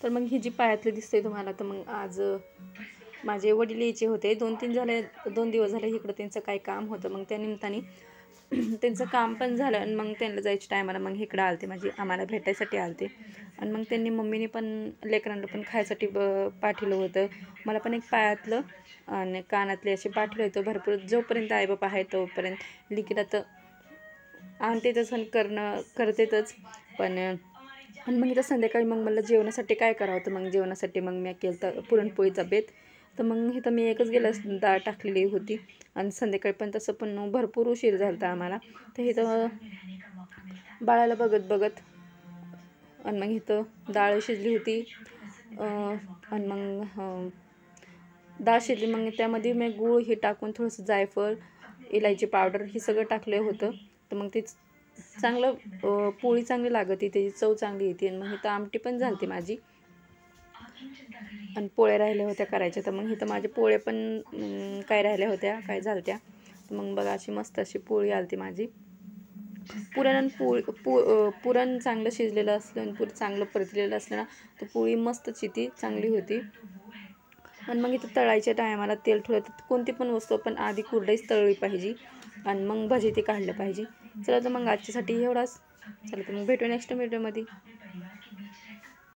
तर मग ही जी पायातली दिसते तुम्हाला, तर मग आज माझे वडील यायचे होते. 2 दिवस झाले इकडं त्यांचं काही काम होतं. मग त्या निमित्ताने त्यांचं काम पण झालं आणि मग त्यांना जायच्या टायमाला मग इकडं आलते, म्हणजे आम्हाला भेटायसाठी आलते. आणि मग त्यांनी मम्मीने पण लेकरांना पण खायसाठी पाठवलं होतं. मला पण एक पायातलं आणि कानातले असे पाठवले होते. भरपूर जोपर्यंत आईबाप आहे तोपर्यंत लिकीला तर आणतेच आणि करतेच. पण आणि मग इथं संध्याकाळी मग मला जेवणासाठी काय करावं, तर मग जेवणासाठी मग मी केलं तर पुरणपोळीचा बेत. तर मग इथं मी एकच गिलास डाळ टाकलेली होती आणि संध्याकाळी पण तसं पण भरपूर उशीर झाला होता आम्हाला. तर इथं बाळाला बघत बघत आणि मग इथं डाळ शिजली होती. आणि मग डाळ शिजली, मग त्यामध्ये मी गूळ हे टाकून थोडंसं जायफळ, इलायची पावडर हे सगळं टाकलं होतं. तर मग ते चांगलं पोळी चांगली लागते, त्याची चव चांगली येते. आणि मग इथं आमटी पण झाली माझी आणि पोळ्या राहिल्या होत्या करायच्या. तर मग इथं माझ्या पोळ्या पण काय राहिल्या होत्या, काय झालत्या. तर मग बघा अशी मस्त अशी पोळी आलती माझी. पुरण चांगलं शिजलेलं असलं आणि पुरण चांगलं परतलेलं असलं ना, तर पोळी मस्तच येते, चांगली होती. आणि मग इथं तळायच्या टायमाला तेल ठेवलं. कोणती पण वस्तू पण आधी कुरडईच तळली पाहिजे आणि मग भजी ते काढलं पाहिजे. चला तर मग आजच्यासाठी एवढाच. चला तर मग भेटू नेक्स्ट व्हिडिओमध्ये.